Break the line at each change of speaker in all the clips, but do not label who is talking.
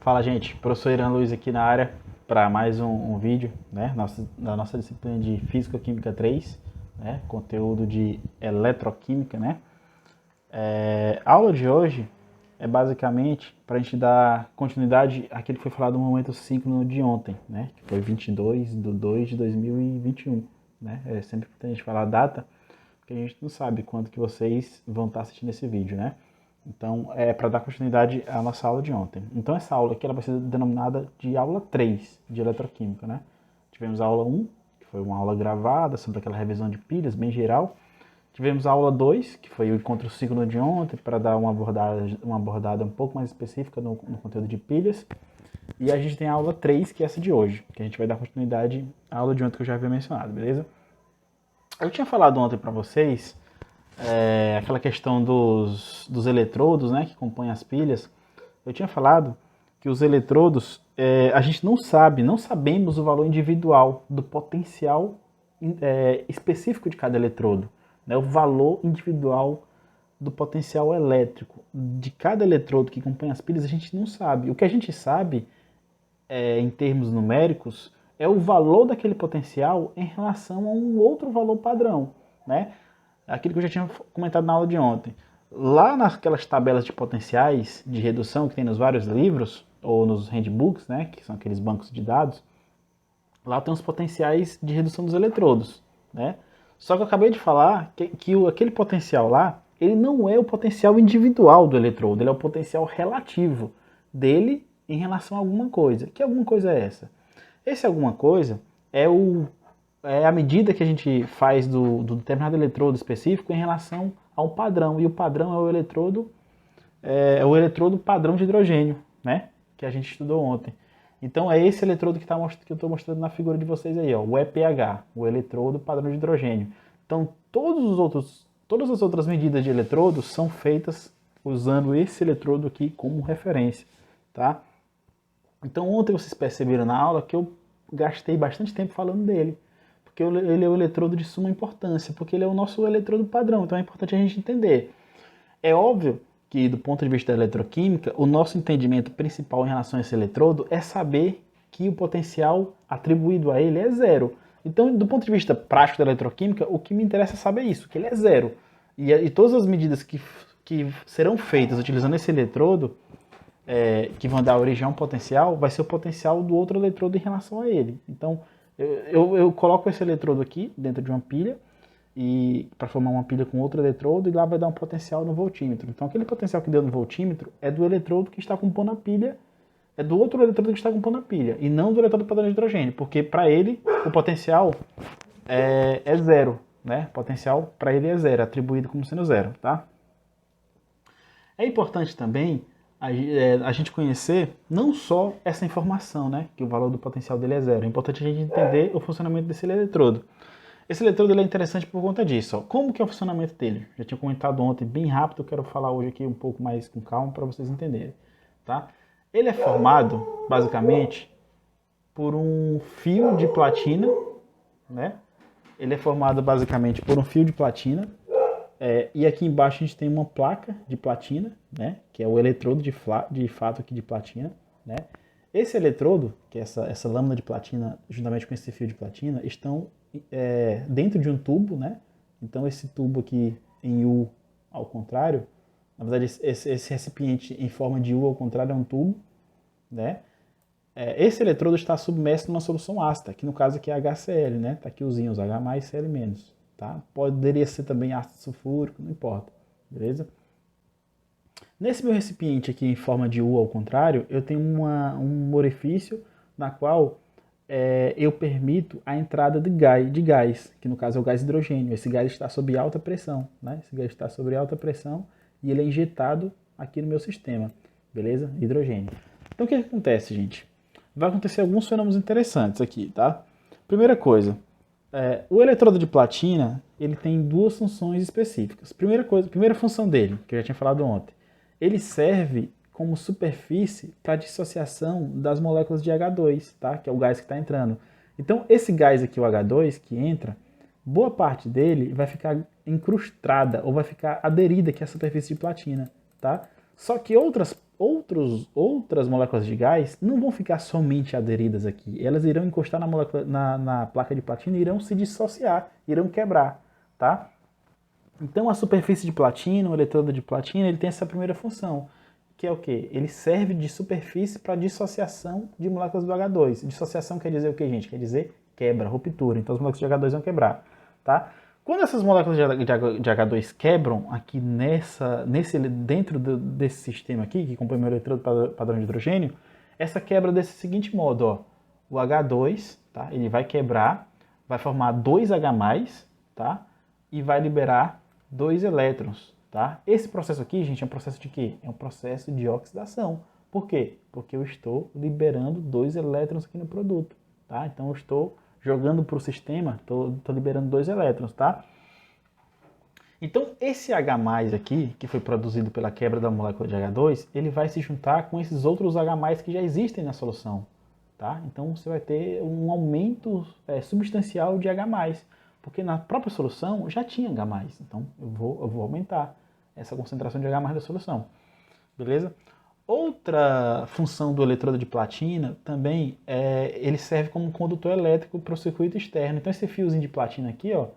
Fala, gente, professor Irã Luiz aqui na área para mais um vídeo, né, da nossa disciplina de Físico-Química 3, né, conteúdo de Eletroquímica, né. A aula de hoje é basicamente para a gente dar continuidade àquilo que foi falado no momento síncrono de ontem, né, que foi 22/2/2021, né. É sempre importante a gente falar a data, porque a gente não sabe quando que vocês vão estar assistindo esse vídeo, né. Então, é para dar continuidade à nossa aula de ontem. Então, essa aula aqui ela vai ser denominada de aula 3 de eletroquímica, né? Tivemos a aula 1, que foi uma aula gravada sobre aquela revisão de pilhas, bem geral. Tivemos a aula 2, que foi o encontro síncrono de ontem, para dar uma abordada um pouco mais específica no conteúdo de pilhas. E a gente tem a aula 3, que é essa de hoje, que a gente vai dar continuidade à aula de ontem que eu já havia mencionado, beleza? Eu tinha falado ontem para vocês aquela questão dos eletrodos, né, que compõem as pilhas. Eu tinha falado que os eletrodos, a gente não sabemos o valor individual do potencial específico de cada eletrodo, né, o valor individual do potencial elétrico de cada eletrodo que compõe as pilhas a gente não sabe. O que a gente sabe, em termos numéricos, é o valor daquele potencial em relação a um outro valor padrão, né? Aquilo que eu já tinha comentado na aula de ontem. Lá naquelas tabelas de potenciais de redução que tem nos vários livros, ou nos handbooks, né, que são aqueles bancos de dados, lá tem os potenciais de redução dos eletrodos, né? Só que eu acabei de falar que aquele potencial lá, ele não é o potencial individual do eletrodo, ele é o potencial relativo dele em relação a alguma coisa. Que alguma coisa é essa? Esse alguma coisa é a medida que a gente faz do determinado eletrodo específico em relação ao padrão. E o padrão é o eletrodo padrão de hidrogênio, né? Que a gente estudou ontem. Então é esse eletrodo que eu estou mostrando na figura de vocês aí, ó, o EPH, o eletrodo padrão de hidrogênio. Então todas as outras medidas de eletrodos são feitas usando esse eletrodo aqui como referência, tá? Então ontem vocês perceberam na aula que eu gastei bastante tempo falando dele, porque ele é o eletrodo de suma importância, porque ele é o nosso eletrodo padrão, então é importante a gente entender. É óbvio que, do ponto de vista da eletroquímica, o nosso entendimento principal em relação a esse eletrodo é saber que o potencial atribuído a ele é zero. Então, do ponto de vista prático da eletroquímica, o que me interessa é saber isso, que ele é zero. E todas as medidas que serão feitas utilizando esse eletrodo, que vão dar origem a um potencial, vai ser o potencial do outro eletrodo em relação a ele. Então, eu coloco esse eletrodo aqui dentro de uma pilha, e para formar uma pilha com outro eletrodo, e lá vai dar um potencial no voltímetro. Então aquele potencial que deu no voltímetro é do eletrodo que está compondo a pilha, é do outro eletrodo que está compondo a pilha, e não do eletrodo padrão de hidrogênio, porque para ele o potencial é zero, né? O potencial para ele é zero, atribuído como sendo zero, tá? É importante também a gente conhecer não só essa informação, né? Que o valor do potencial dele é zero. É importante a gente entender o funcionamento desse eletrodo. Esse eletrodo ele é interessante por conta disso. Ó. Como que é o funcionamento dele? Já tinha comentado ontem bem rápido, eu quero falar hoje aqui um pouco mais com calma para vocês entenderem. Tá? Ele é formado, basicamente, por um fio de platina, né? Ele é formado basicamente por um fio de platina, e aqui embaixo a gente tem uma placa de platina, né? Que é o eletrodo de fato aqui de platina, né? Esse eletrodo, que é essa lâmina de platina, juntamente com esse fio de platina, estão dentro de um tubo, né? Então esse tubo aqui em U ao contrário, na verdade esse recipiente em forma de U ao contrário é um tubo, né? Esse eletrodo está submerso numa solução ácida, que no caso aqui é HCl, né? Tá aqui os íons H+, Cl-, tá? Poderia ser também ácido sulfúrico, não importa, beleza? Nesse meu recipiente aqui em forma de U ao contrário, eu tenho um orifício na qual eu permito a entrada de gás, que no caso é o gás hidrogênio. Esse gás está sob alta pressão, né? Esse gás está sob alta pressão e ele é injetado aqui no meu sistema, beleza? Hidrogênio. Então o que acontece, gente? Vai acontecer alguns fenômenos interessantes aqui, tá? Primeira coisa, o eletrodo de platina, ele tem duas funções específicas. Primeira função dele, que eu já tinha falado ontem, ele serve como superfície para dissociação das moléculas de H2, tá? Que é o gás que está entrando. Então, esse gás aqui, o H2, que entra, boa parte dele vai ficar incrustada ou vai ficar aderida aqui à superfície de platina, tá? Só que outras outras moléculas de gás não vão ficar somente aderidas aqui. Elas irão encostar na placa de platina e irão se dissociar, irão quebrar, tá? Então a superfície de platina, o eletrodo de platina, ele tem essa primeira função, que é o quê? Ele serve de superfície para dissociação de moléculas do H2. Dissociação quer dizer o quê, gente? Quer dizer quebra, ruptura. Então as moléculas de H2 vão quebrar, tá? Quando essas moléculas de H2 quebram aqui dentro desse sistema aqui, que compõe o meu eletrodo padrão de hidrogênio, essa quebra desse seguinte modo, ó, o H2, tá? Ele vai quebrar, vai formar 2H+, tá? E vai liberar 2 elétrons, tá? Esse processo aqui, gente, é um processo de quê? É um processo de oxidação. Por quê? Porque eu estou liberando 2 elétrons aqui no produto, tá? Então eu estou jogando para o sistema, estou liberando 2 elétrons, tá? Então esse H+ aqui, que foi produzido pela quebra da molécula de H2, ele vai se juntar com esses outros H+ que já existem na solução, tá? Então você vai ter um aumento substancial de H+, porque na própria solução já tinha H+, então eu vou aumentar essa concentração de H+ da solução, beleza? Outra função do eletrodo de platina também ele serve como condutor elétrico para o circuito externo. Então esse fiozinho de platina aqui, ó,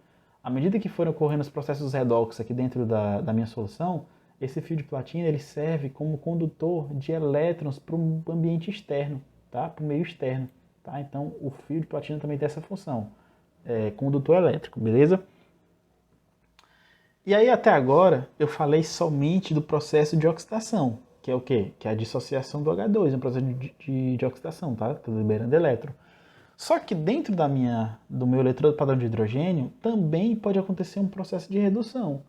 à medida que forem ocorrendo os processos redox aqui dentro da minha solução, esse fio de platina ele serve como condutor de elétrons para o ambiente externo, tá? Para o meio externo, tá? Então o fio de platina também tem essa função, condutor elétrico, beleza? E aí até agora eu falei somente do processo de oxidação, que é o quê? Que é a dissociação do H2, é um processo de oxidação, tá? Estou liberando elétron. Só que dentro do meu eletrodo padrão de hidrogênio também pode acontecer um processo de redução.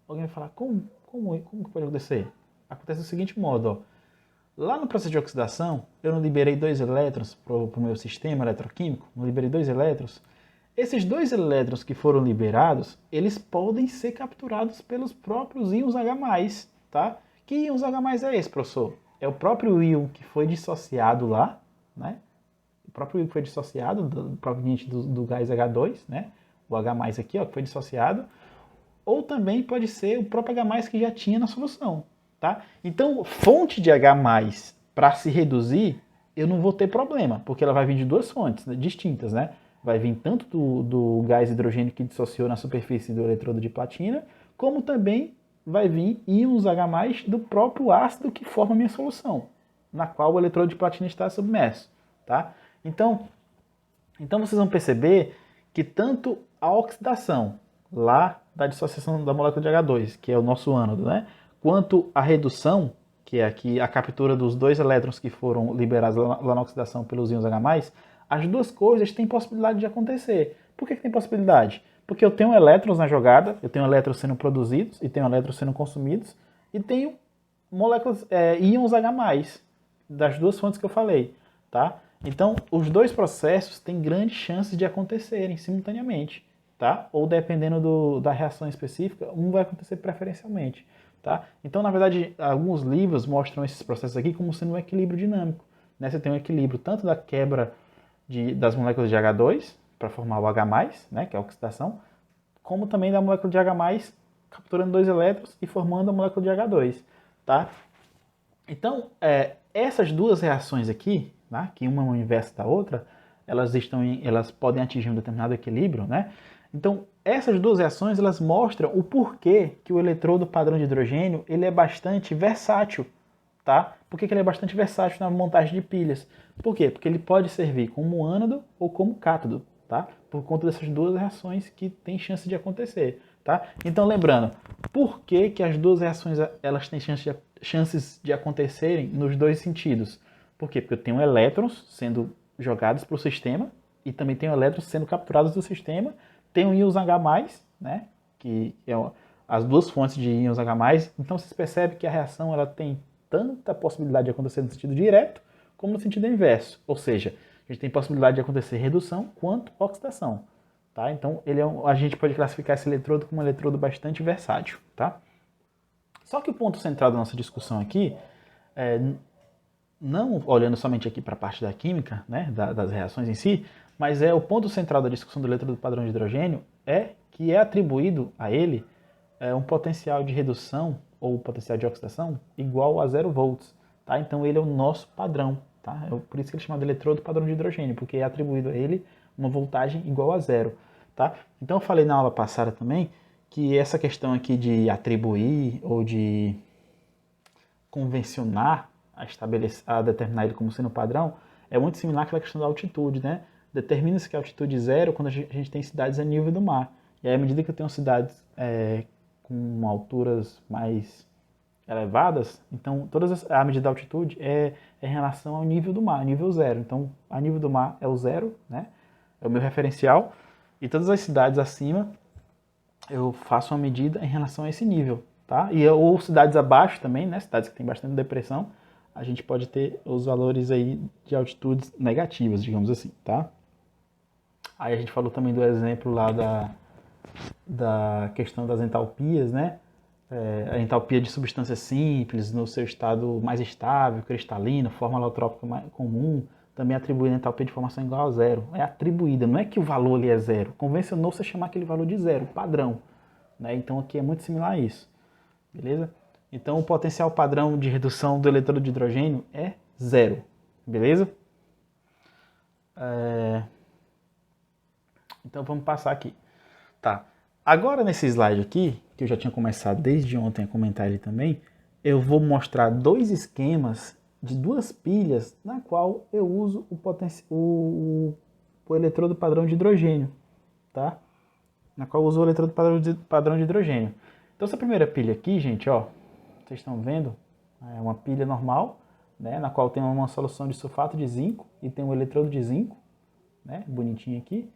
Alguém vai falar, como que pode acontecer? Acontece do seguinte modo, ó. Lá no processo de oxidação, eu não liberei 2 elétrons para o meu sistema eletroquímico, não liberei 2 elétrons. Esses 2 elétrons que foram liberados, eles podem ser capturados pelos próprios íons H+, tá? Que íons H+ é esse, professor? É o próprio íon que foi dissociado lá, né? O próprio íon que foi dissociado, proveniente do gás H2, né? O H+ aqui, ó, que foi dissociado. Ou também pode ser o próprio H+ que já tinha na solução, tá? Então, fonte de H+ para se reduzir, eu não vou ter problema, porque ela vai vir de 2 fontes, né, distintas, né? Vai vir tanto do gás hidrogênio que dissociou na superfície do eletrodo de platina, como também vai vir íons H+ do próprio ácido que forma a minha solução, na qual o eletrodo de platina está submerso, tá? Então vocês vão perceber que tanto a oxidação lá da dissociação da molécula de H2, que é o nosso ânodo, né? Quanto a redução, que é aqui a captura dos 2 elétrons que foram liberados lá na oxidação pelos íons H+, as duas coisas têm possibilidade de acontecer. Por que tem possibilidade? Porque eu tenho elétrons na jogada, eu tenho elétrons sendo produzidos e tenho elétrons sendo consumidos, e tenho moléculas, íons H+, das duas fontes que eu falei, tá? Então, os dois processos têm grandes chances de acontecerem simultaneamente, tá? Ou dependendo da reação específica, um vai acontecer preferencialmente, tá? Então, na verdade, alguns livros mostram esses processos aqui como sendo um equilíbrio dinâmico, né? Você tem um equilíbrio tanto da quebra das moléculas de H2 para formar o H+, né, que é a oxidação, como também da molécula de H+, capturando 2 elétrons e formando a molécula de H2, tá? Então, essas duas reações aqui, né, que uma é o inverso da outra, elas podem atingir um determinado equilíbrio, né? Então, essas duas reações, elas mostram o porquê que o eletrodo padrão de hidrogênio, ele é bastante versátil, tá? Por que ele é bastante versátil na montagem de pilhas? Por quê? Porque ele pode servir como ânodo ou como cátodo, tá? Por conta dessas duas reações que tem chance de acontecer, tá? Então, lembrando, por que as duas reações elas têm chances de acontecerem nos dois sentidos? Por quê? Porque eu tenho elétrons sendo jogados para o sistema e também tenho elétrons sendo capturados do sistema, tenho íons H+, né? Que é as duas fontes de íons H+, então vocês percebem que a reação ela tem tanta possibilidade de acontecer no sentido direto como no sentido inverso. Ou seja, a gente tem possibilidade de acontecer redução quanto oxidação. Tá? Então, a gente pode classificar esse eletrodo como um eletrodo bastante versátil. Tá? Só que o ponto central da nossa discussão aqui, não olhando somente aqui para a parte da química, né, das reações em si, mas o ponto central da discussão do eletrodo padrão de hidrogênio que é atribuído a ele um potencial de redução ou potencial de oxidação igual a 0 volts, tá? Então ele é o nosso padrão, tá? Por isso que ele é chamado de eletrodo padrão de hidrogênio, porque é atribuído a ele uma voltagem igual a zero, tá? Então eu falei na aula passada também que essa questão aqui de atribuir ou de convencionar a determinar ele como sendo padrão é muito similar àquela questão da altitude, né? Determina-se que a altitude zero quando a gente tem cidades a nível do mar. E aí, à medida que eu tenho cidades com alturas mais elevadas, então a medida da altitude é em relação ao nível do mar, nível zero. Então, a nível do mar é o zero, né? É o meu referencial. E todas as cidades acima, eu faço uma medida em relação a esse nível, tá? Ou cidades abaixo também, né? Cidades que têm bastante depressão, a gente pode ter os valores aí de altitudes negativas, digamos assim, tá? Aí a gente falou também do exemplo lá da questão das entalpias, né? A entalpia de substâncias simples no seu estado mais estável, cristalino, forma alotrópica comum, também atribuída a entalpia de formação igual a zero. É atribuída, não é que o valor ali é zero. Convencionou-se chamar aquele valor de zero, padrão. Né? Então aqui é muito similar a isso. Beleza? Então o potencial padrão de redução do eletrodo de hidrogênio é zero. Beleza? Então vamos passar aqui. Tá. Agora nesse slide aqui, que eu já tinha começado desde ontem a comentar ele também, eu vou mostrar dois esquemas de duas pilhas na qual eu uso o eletrodo padrão de hidrogênio, tá? Na qual eu uso o eletrodo padrão de hidrogênio. Então essa primeira pilha aqui, gente, ó, vocês estão vendo, é uma pilha normal, né, na qual tem uma solução de sulfato de zinco e tem um eletrodo de zinco, né, bonitinho aqui.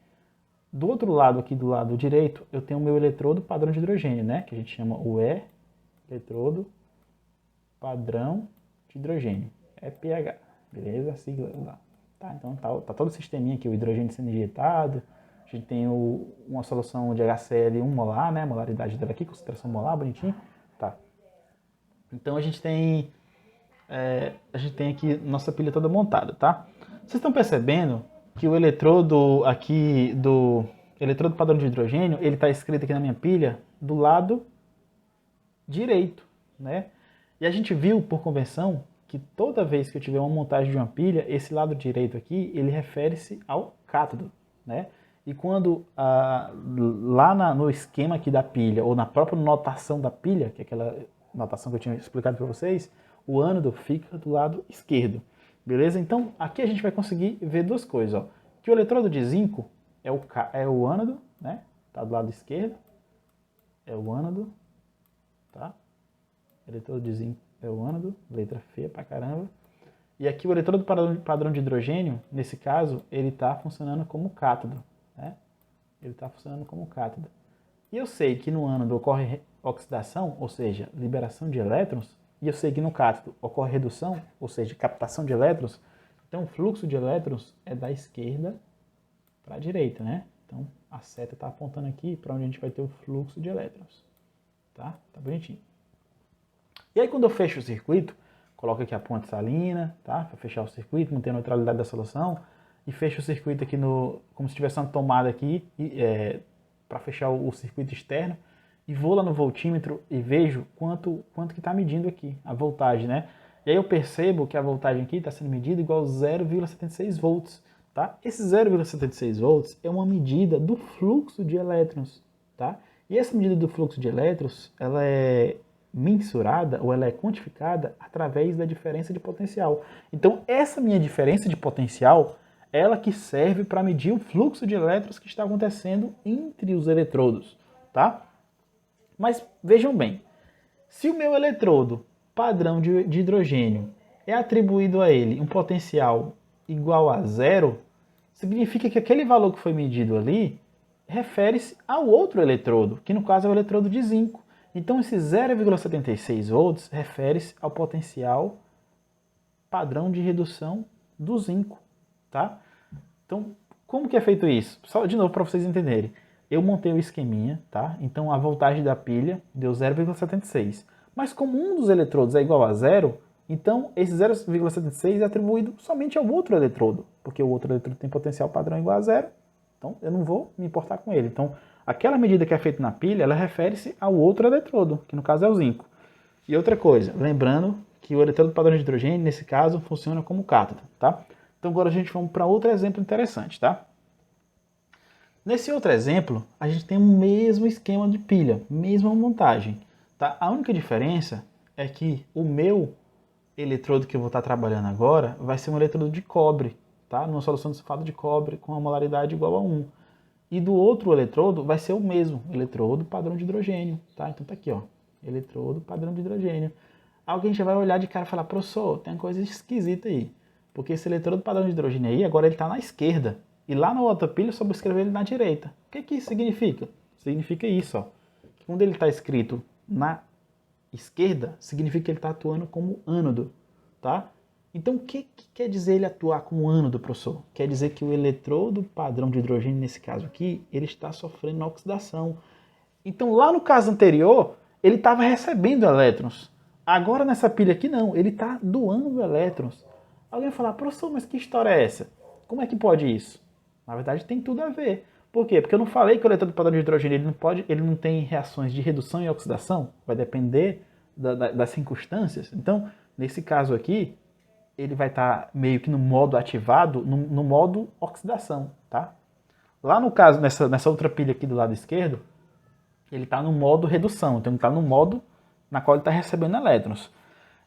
Do outro lado, aqui do lado direito, eu tenho o meu eletrodo padrão de hidrogênio, né? Que a gente chama o eletrodo padrão de hidrogênio. EPH, beleza? A sigla lá. Tá, então tá todo o sisteminha aqui, o hidrogênio sendo injetado. A gente tem uma solução de HCl 1 molar, né? A molaridade dela aqui, concentração molar, bonitinho. Tá. Então a gente tem aqui nossa pilha toda montada, tá? Vocês estão percebendo que o eletrodo aqui do eletrodo padrão de hidrogênio, ele está escrito aqui na minha pilha do lado direito, né? E a gente viu por convenção que toda vez que eu tiver uma montagem de uma pilha, esse lado direito aqui, ele refere-se ao cátodo, né? E quando lá no esquema aqui da pilha, ou na própria notação da pilha, que é aquela notação que eu tinha explicado para vocês, o ânodo fica do lado esquerdo. Beleza? Então, aqui a gente vai conseguir ver duas coisas. Ó. Que o eletrodo de zinco é o ânodo, né? Tá do lado esquerdo. É o ânodo. Tá? Eletrodo de zinco é o ânodo. Letra feia pra caramba. E aqui o eletrodo padrão de hidrogênio, nesse caso, ele está funcionando como cátodo. Né? Ele está funcionando como cátodo. E eu sei que no ânodo ocorre oxidação, ou seja, liberação de elétrons, e eu sei que no cátodo ocorre redução, ou seja, captação de elétrons, então o fluxo de elétrons é da esquerda para a direita, né? Então a seta está apontando aqui para onde a gente vai ter o fluxo de elétrons, tá? Tá bonitinho. E aí quando eu fecho o circuito, coloco aqui a ponte salina, tá? Para fechar o circuito, manter a neutralidade da solução, e fecho o circuito aqui como se tivesse uma tomada aqui, para fechar o circuito externo, e vou lá no voltímetro e vejo quanto que está medindo aqui, a voltagem, né? E aí eu percebo que a voltagem aqui está sendo medida igual a 0,76 volts, tá? Esse 0,76 volts é uma medida do fluxo de elétrons, tá? E essa medida do fluxo de elétrons, ela é mensurada ou ela é quantificada através da diferença de potencial. Então, essa minha diferença de potencial, ela que serve para medir o fluxo de elétrons que está acontecendo entre os eletrodos, tá? Mas vejam bem, se o meu eletrodo padrão de hidrogênio é atribuído a ele um potencial igual a zero, significa que aquele valor que foi medido ali refere-se ao outro eletrodo, que no caso é o eletrodo de zinco. Então esse 0,76 volts refere-se ao potencial padrão de redução do zinco, tá? Então, como que é feito isso? Só de novo para vocês entenderem. Eu montei o esqueminha, tá? Então a voltagem da pilha deu 0,76. Mas como um dos eletrodos é igual a zero, então esse 0,76 é atribuído somente ao outro eletrodo, porque o outro eletrodo tem potencial padrão igual a zero, então eu não vou me importar com ele. Então aquela medida que é feita na pilha, ela refere-se ao outro eletrodo, que no caso é o zinco. E outra coisa, lembrando que o eletrodo padrão de hidrogênio, nesse caso, funciona como cátodo, tá? Então agora a gente vamos para outro exemplo interessante, tá? Nesse outro exemplo, a gente tem o mesmo esquema de pilha, mesma montagem, tá? A única diferença é que o meu eletrodo que eu vou estar trabalhando agora vai ser um eletrodo de cobre, tá? Numa solução de sulfato de cobre com a molaridade igual a 1. E do outro eletrodo vai ser o mesmo, eletrodo padrão de hidrogênio, tá? Então tá aqui, ó, eletrodo padrão de hidrogênio. Alguém já vai olhar de cara e falar, professor, tem uma coisa esquisita aí, porque esse eletrodo padrão de hidrogênio aí, agora ele está na esquerda, e lá na outra pilha eu só vou escrever ele na direita. O que isso significa? Significa isso, ó, que quando ele está escrito na esquerda, significa que ele está atuando como ânodo, tá? Então, o que quer dizer ele atuar como ânodo, professor? Quer dizer que o eletrodo padrão de hidrogênio, nesse caso aqui, ele está sofrendo oxidação. Então, lá no caso anterior, ele estava recebendo elétrons. Agora, nessa pilha aqui, não. Ele está doando elétrons. Alguém vai falar, professor, mas que história é essa? Como é que pode isso? Na verdade, tem tudo a ver. Por quê? Porque eu não falei que o eletrodo padrão de hidrogênio ele não tem reações de redução e oxidação. Vai depender das circunstâncias. Então, nesse caso aqui, ele vai estar meio que no modo ativado, no modo oxidação, tá? Lá no caso, nessa outra pilha aqui do lado esquerdo, ele está no modo redução, então ele está no modo na qual ele está recebendo elétrons.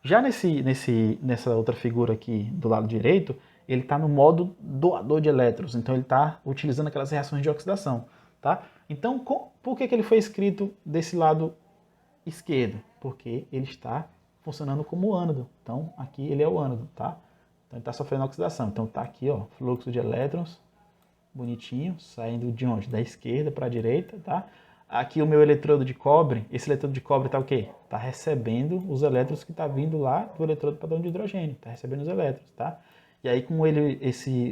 Já nessa outra figura aqui do lado direito, ele está no modo doador de elétrons, então ele está utilizando aquelas reações de oxidação, tá? Então, por que ele foi escrito desse lado esquerdo? Porque ele está funcionando como ânodo. Então, aqui ele é o ânodo, tá? Então, ele está sofrendo oxidação. Então, está aqui, ó, fluxo de elétrons, bonitinho, saindo de onde? Da esquerda para a direita, tá? Aqui o meu eletrodo de cobre, esse eletrodo de cobre está o quê? Está recebendo os elétrons que está vindo lá do eletrodo padrão de hidrogênio, está recebendo os elétrons, tá? E aí, como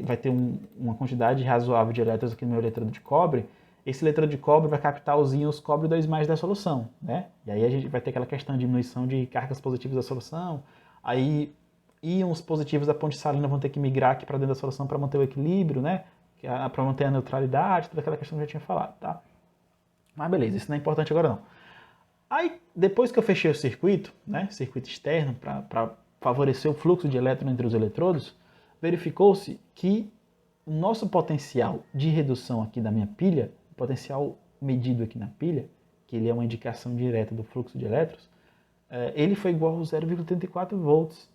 vai ter uma quantidade razoável de elétrons aqui no meu eletrodo de cobre, esse eletrodo de cobre vai captar os íons cobre 2+ da solução, né? E aí a gente vai ter aquela questão de diminuição de cargas positivas da solução, aí íons positivos da ponte salina vão ter que migrar aqui para dentro da solução para manter o equilíbrio, né? Para manter a neutralidade, toda aquela questão que eu já tinha falado, tá? Mas beleza, isso não é importante agora não. Aí, depois que eu fechei o circuito, né, circuito externo, para favorecer o fluxo de elétron entre os eletrodos, verificou-se que o nosso potencial de redução aqui da minha pilha, o potencial medido aqui na pilha, que ele é uma indicação direta do fluxo de elétrons, ele foi igual a 0,34 volts.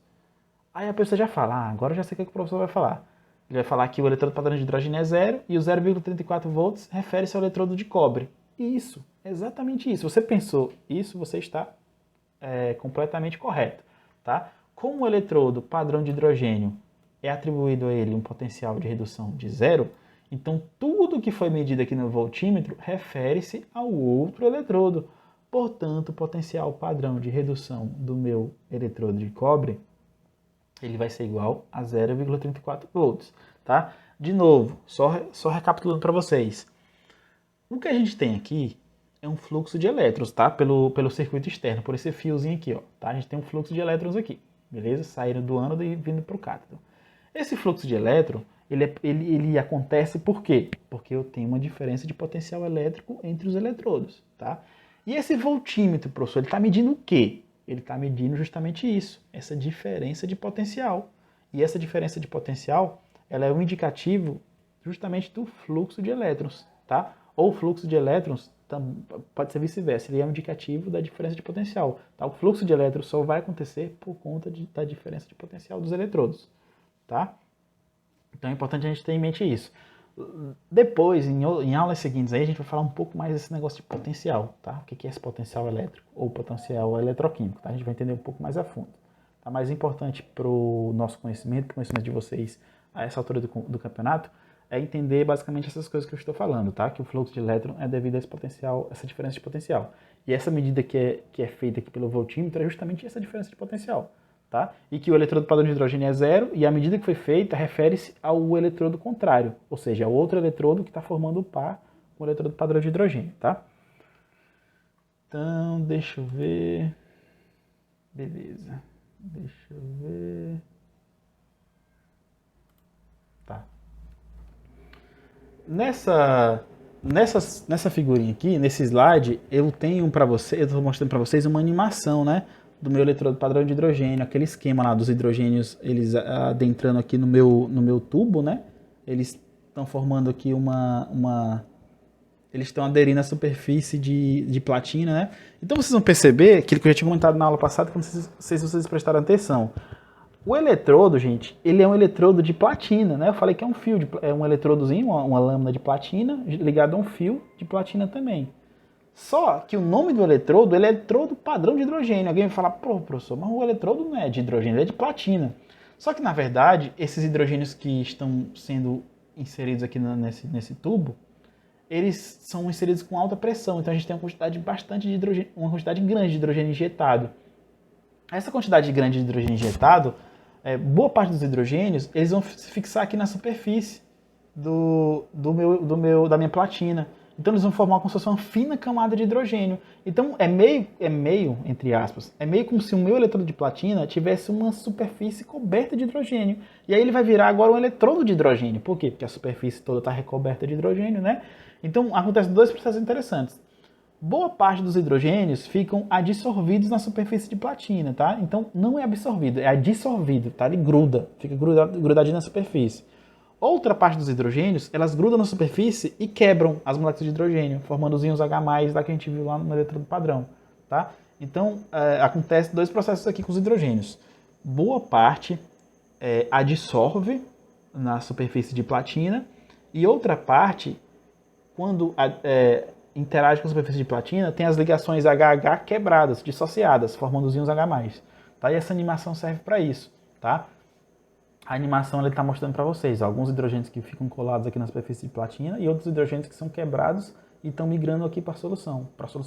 Aí a pessoa já fala, agora eu já sei o que o professor vai falar. Ele vai falar que o eletrodo padrão de hidrogênio é 0 e o 0,34 volts refere-se ao eletrodo de cobre. Isso, exatamente isso. Você pensou isso, você está completamente correto, tá? Como o eletrodo padrão de hidrogênio é atribuído a ele um potencial de redução de 0, então tudo que foi medido aqui no voltímetro refere-se ao outro eletrodo. Portanto, o potencial padrão de redução do meu eletrodo de cobre, ele vai ser igual a 0,34 volts, tá? De novo, só recapitulando para vocês. O que a gente tem aqui é um fluxo de elétrons, tá? Pelo circuito externo, por esse fiozinho aqui, ó, tá? A gente tem um fluxo de elétrons aqui, beleza? Saindo do ânodo e vindo para o cátodo. Esse fluxo de elétron, ele acontece por quê? Porque eu tenho uma diferença de potencial elétrico entre os eletrodos, tá? E esse voltímetro, professor, ele está medindo o quê? Ele está medindo justamente isso, essa diferença de potencial. E essa diferença de potencial, ela é um indicativo justamente do fluxo de elétrons, tá? Ou o fluxo de elétrons pode ser vice-versa, ele é um indicativo da diferença de potencial. Tá? O fluxo de elétrons só vai acontecer por conta da diferença de potencial dos eletrodos. Tá? Então é importante a gente ter em mente isso. Depois, em aulas seguintes, aí, a gente vai falar um pouco mais desse negócio de potencial. Tá? O que é esse potencial elétrico ou potencial eletroquímico? Tá? A gente vai entender um pouco mais a fundo. Tá? Mais importante para o nosso conhecimento, para o conhecimento de vocês a essa altura do campeonato, é entender basicamente essas coisas que eu estou falando, tá? Que o fluxo de elétron é devido a esse potencial, essa diferença de potencial. E essa medida que é feita aqui pelo voltímetro é justamente essa diferença de potencial, tá? E que o eletrodo padrão de hidrogênio é 0 e a medida que foi feita refere-se ao eletrodo contrário, ou seja, ao outro eletrodo que está formando o par com o eletrodo padrão de hidrogênio, tá? Então, deixa eu ver... Beleza. Deixa eu ver... Tá. Nessa figurinha aqui, nesse slide, eu tenho para vocês, eu estou mostrando para vocês uma animação, né, do meu eletrodo padrão de hidrogênio, aquele esquema lá dos hidrogênios, eles adentrando aqui no meu tubo, né? Eles estão formando aqui eles estão aderindo à superfície de platina, né? Então vocês vão perceber, aquilo que eu já tinha comentado na aula passada, que não sei se vocês prestaram atenção. O eletrodo, gente, ele é um eletrodo de platina, né? Eu falei que é um fio, é um eletrodozinho, uma lâmina de platina, ligado a um fio de platina também. Só que o nome do eletrodo, ele é eletrodo padrão de hidrogênio. Alguém vai falar, pô, professor, mas o eletrodo não é de hidrogênio, ele é de platina. Só que, na verdade, esses hidrogênios que estão sendo inseridos aqui nesse tubo, eles são inseridos com alta pressão. Então a gente tem uma quantidade bastante de hidrogênio, uma quantidade grande de hidrogênio injetado. Essa quantidade grande de hidrogênio injetado, boa parte dos hidrogênios, eles vão se fixar aqui na superfície da minha platina. Então eles vão formar como se fosse uma fina camada de hidrogênio. Então é meio, entre aspas, é meio como se o meu eletrodo de platina tivesse uma superfície coberta de hidrogênio. E aí ele vai virar agora um eletrodo de hidrogênio. Por quê? Porque a superfície toda está recoberta de hidrogênio, né? Então acontecem dois processos interessantes. Boa parte dos hidrogênios ficam adsorvidos na superfície de platina, tá? Então não é absorvido, é adsorvido, tá? Ele gruda, fica grudadinho na superfície. Outra parte dos hidrogênios, elas grudam na superfície e quebram as moléculas de hidrogênio, formando os íons H+, lá que a gente viu lá no eletrodo padrão, tá? Então, acontece dois processos aqui com os hidrogênios. Boa parte adsorve na superfície de platina e outra parte, quando interage com a superfície de platina, tem as ligações HH quebradas, dissociadas, formando os íons H+. Tá? E essa animação serve para isso, tá? A animação está mostrando para vocês alguns hidrogênios que ficam colados aqui na superfície de platina e outros hidrogênios que são quebrados e estão migrando aqui para a solução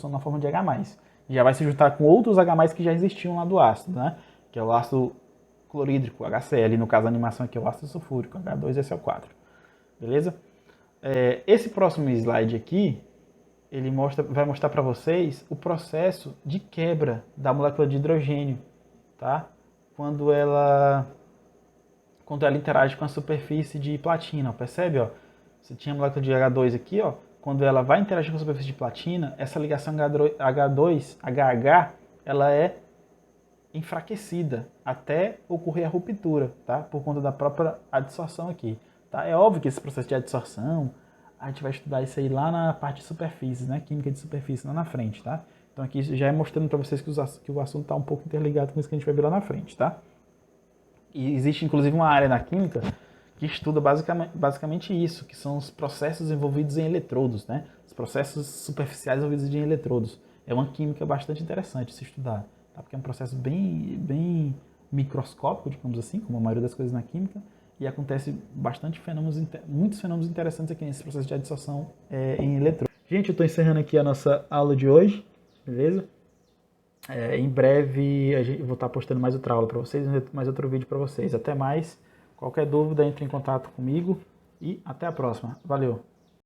na forma de H+. Já vai se juntar com outros H+, que já existiam lá do ácido, né? Que é o ácido clorídrico, HCl, no caso a animação aqui é o ácido sulfúrico, H2SO4. Beleza? Esse próximo slide aqui, ele vai mostrar para vocês o processo de quebra da molécula de hidrogênio, tá? Quando ela interage com a superfície de platina, ó, percebe? Ó? Você tinha a molécula de H2 aqui, ó, quando ela vai interagir com a superfície de platina, essa ligação HH, ela é enfraquecida até ocorrer a ruptura, tá? Por conta da própria adsorção aqui. Tá? É óbvio que esse processo de adsorção, a gente vai estudar isso aí lá na parte de superfícies, né? Química de superfície, lá na frente, tá? Então aqui já é mostrando para vocês que o assunto está um pouco interligado com isso que a gente vai ver lá na frente, tá? E existe inclusive uma área na química que estuda basicamente isso, que são os processos envolvidos em eletrodos, né? Os processos superficiais envolvidos em eletrodos. É uma química bastante interessante se estudar, tá? Porque é um processo bem microscópico, digamos assim, como a maioria das coisas na química, e acontece muitos fenômenos interessantes aqui nesse processo de adsorção em eletrodos. Gente, eu estou encerrando aqui a nossa aula de hoje, beleza? Em breve eu vou estar postando mais outra aula para vocês, mais outro vídeo para vocês. Até mais. Qualquer dúvida, entre em contato comigo e até a próxima. Valeu!